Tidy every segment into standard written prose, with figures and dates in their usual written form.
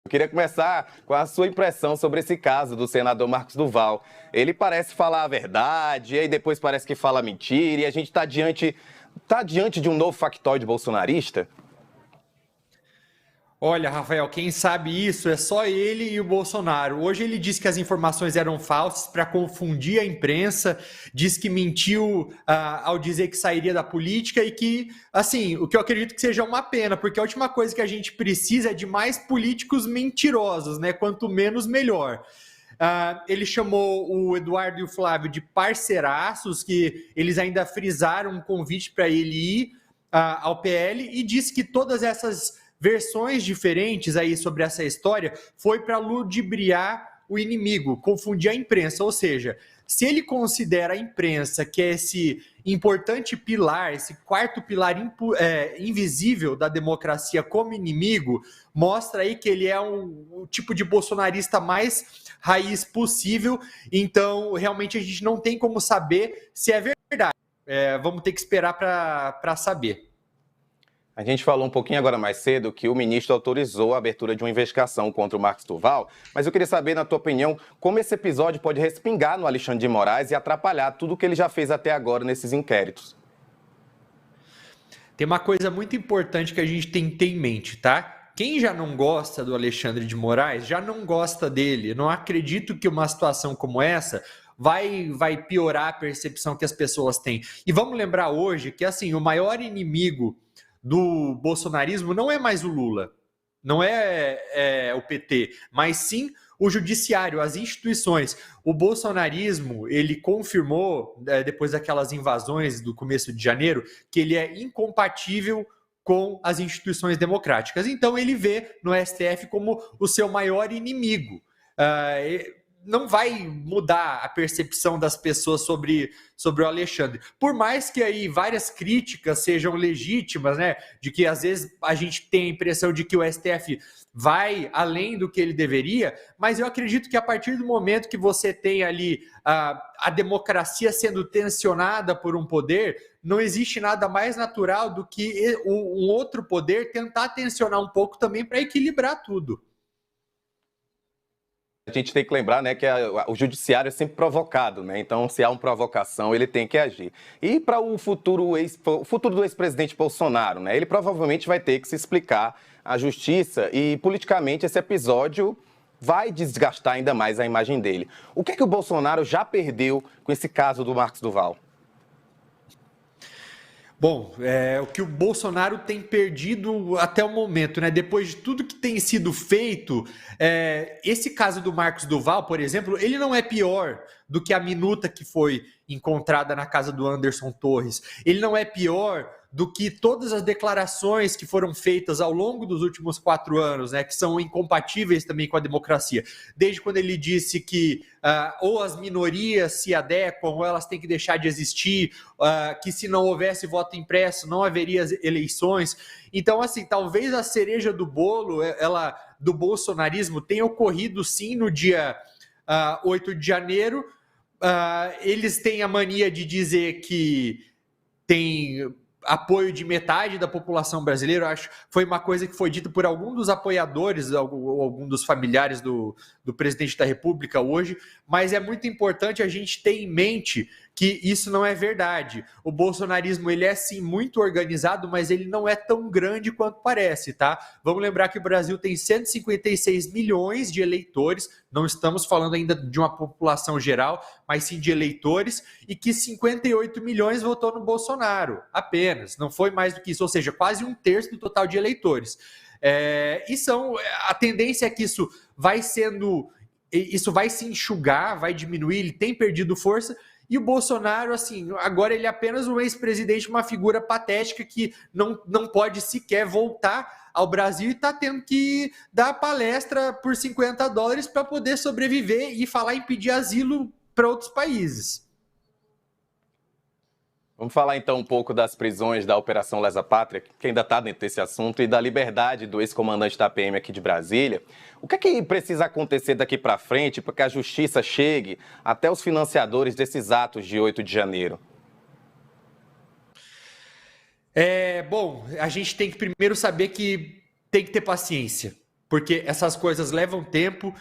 Eu queria começar com a sua impressão sobre esse caso do senador Marcos Duval. Ele parece falar a verdade, e aí depois parece que fala mentira, e a gente está diante de um novo factoide bolsonarista? Olha, Rafael, quem sabe isso é só ele e o Bolsonaro. Hoje ele disse que as informações eram falsas para confundir a imprensa, diz que mentiu ao dizer que sairia da política e que, assim, o que eu acredito que seja uma pena, porque a última coisa que a gente precisa é de mais políticos mentirosos, né? Quanto menos, melhor. Ele chamou o Eduardo e o Flávio de parceiraços, que eles ainda frisaram um convite para ele ir ao PL e disse que todas essas versões diferentes aí sobre essa história foi para ludibriar o inimigo, confundir a imprensa, ou seja, se ele considera a imprensa que é esse importante pilar, esse quarto pilar invisível da democracia como inimigo, mostra aí que ele é o tipo de bolsonarista mais raiz possível, então realmente a gente não tem como saber se é verdade, vamos ter que esperar para saber. A gente falou um pouquinho agora mais cedo que o ministro autorizou a abertura de uma investigação contra o Marcos Duval, mas eu queria saber, na tua opinião, como esse episódio pode respingar no Alexandre de Moraes e atrapalhar tudo o que ele já fez até agora nesses inquéritos. Tem uma coisa muito importante que a gente tem que ter em mente, tá? Quem já não gosta do Alexandre de Moraes, já não gosta dele. Eu não acredito que uma situação como essa vai piorar a percepção que as pessoas têm. E vamos lembrar hoje que, assim, o maior inimigo do bolsonarismo não é mais o Lula, não é o PT, mas sim o judiciário, as instituições. O bolsonarismo, ele confirmou, depois daquelas invasões do começo de janeiro, que ele é incompatível com as instituições democráticas. Então ele vê no STF como o seu maior inimigo. Não vai mudar a percepção das pessoas sobre o Alexandre. Por mais que aí várias críticas sejam legítimas, né? De que às vezes a gente tem a impressão de que o STF vai além do que ele deveria, mas eu acredito que a partir do momento que você tem ali a democracia sendo tensionada por um poder, não existe nada mais natural do que um outro poder tentar tensionar um pouco também para equilibrar tudo. A gente tem que lembrar, né, que o judiciário é sempre provocado, né? Então, se há uma provocação, ele tem que agir. E para o futuro do ex-presidente Bolsonaro, né? Ele provavelmente vai ter que se explicar à justiça e, politicamente, esse episódio vai desgastar ainda mais a imagem dele. O que é que o Bolsonaro já perdeu com esse caso do Marcos Duval? Bom, o que o Bolsonaro tem perdido até o momento, né? Depois de tudo que tem sido feito, esse caso do Marcos Duval, por exemplo, ele não é pior do que a minuta que foi encontrada na casa do Anderson Torres. Ele não é pior do que todas as declarações que foram feitas ao longo dos últimos 4 anos, né, que são incompatíveis também com a democracia. Desde quando ele disse que ou as minorias se adequam, ou elas têm que deixar de existir, que se não houvesse voto impresso, não haveria eleições. Então, assim, talvez a cereja do bolo, do bolsonarismo, tenha ocorrido sim no dia 8 de janeiro. Eles têm a mania de dizer que tem apoio de metade da população brasileira. Eu acho que foi uma coisa que foi dita por algum dos apoiadores, algum dos familiares do presidente da República hoje, mas é muito importante a gente ter em mente que isso não é verdade. O bolsonarismo, ele é sim muito organizado, mas ele não é tão grande quanto parece, tá? Vamos lembrar que o Brasil tem 156 milhões de eleitores, não estamos falando ainda de uma população geral, mas sim de eleitores, e que 58 milhões votou no Bolsonaro, apenas, não foi mais do que isso, ou seja, quase 1/3 do total de eleitores. A tendência é que isso vai se enxugar, vai diminuir, ele tem perdido força. E o Bolsonaro, assim, agora ele é apenas um ex-presidente, uma figura patética que não pode sequer voltar ao Brasil e está tendo que dar palestra por $50 para poder sobreviver e falar em pedir asilo para outros países. Vamos falar então um pouco das prisões da Operação Lesa Pátria, que ainda está dentro desse assunto, e da liberdade do ex-comandante da PM aqui de Brasília. O que é que precisa acontecer daqui para frente para que a justiça chegue até os financiadores desses atos de 8 de janeiro? Bom, a gente tem que primeiro saber que tem que ter paciência. porque essas coisas levam tempo,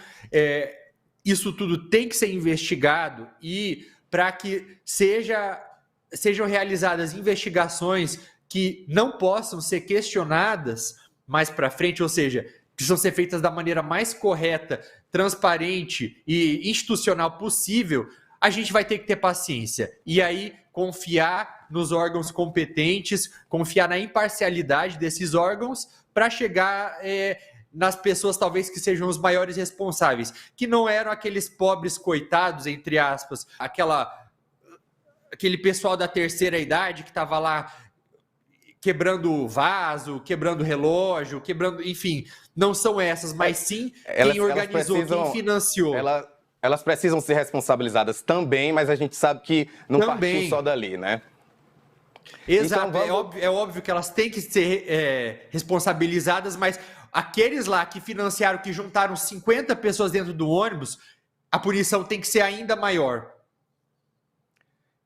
isso tudo tem que ser investigado e para que sejam realizadas investigações que não possam ser questionadas mais para frente, ou seja, precisam ser feitas da maneira mais correta, transparente e institucional possível, a gente vai ter que ter paciência. E aí, confiar nos órgãos competentes, confiar na imparcialidade desses órgãos para chegar nas pessoas talvez que sejam os maiores responsáveis, que não eram aqueles pobres coitados, entre aspas, aquele pessoal da terceira idade que estava lá quebrando vaso, quebrando relógio, enfim, não são essas, mas sim quem organizou, quem financiou. Elas precisam ser responsabilizadas também, mas a gente sabe que não partiu só dali, né? Exato, então, é óbvio que elas têm que ser responsabilizadas, mas aqueles lá que financiaram, que juntaram 50 pessoas dentro do ônibus, a punição tem que ser ainda maior.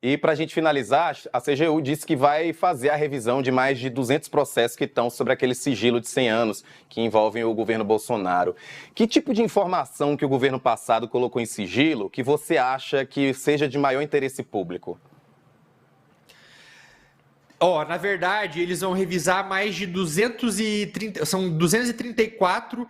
E para a gente finalizar, a CGU disse que vai fazer a revisão de mais de 200 processos que estão sobre aquele sigilo de 100 anos que envolvem o governo Bolsonaro. Que tipo de informação que o governo passado colocou em sigilo que você acha que seja de maior interesse público? Na verdade, eles vão revisar mais de 234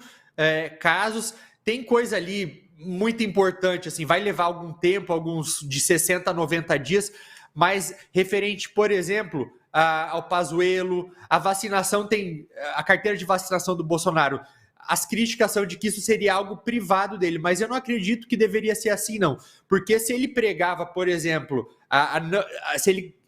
casos. Tem coisa ali muito importante, assim, vai levar algum tempo, alguns de 60 a 90 dias, mas referente, por exemplo, ao Pazuello, a vacinação a carteira de vacinação do Bolsonaro. As críticas são de que isso seria algo privado dele, mas eu não acredito que deveria ser assim, não. Porque se ele pregava, por exemplo, se ele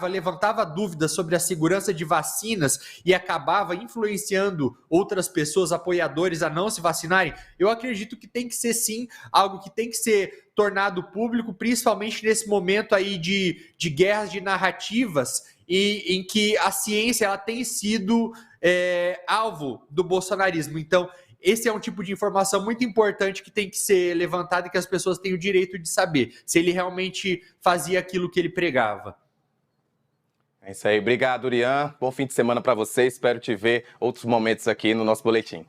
levantava dúvidas sobre a segurança de vacinas e acabava influenciando outras pessoas, apoiadores, a não se vacinarem, eu acredito que tem que ser sim algo que tem que ser tornado público, principalmente nesse momento aí de guerras de narrativas e em que a ciência ela tem sido alvo do bolsonarismo. Então, esse é um tipo de informação muito importante que tem que ser levantado e que as pessoas têm o direito de saber se ele realmente fazia aquilo que ele pregava. É isso aí. Obrigado, Urian. Bom fim de semana para você. Espero te ver outros momentos aqui no nosso boletim.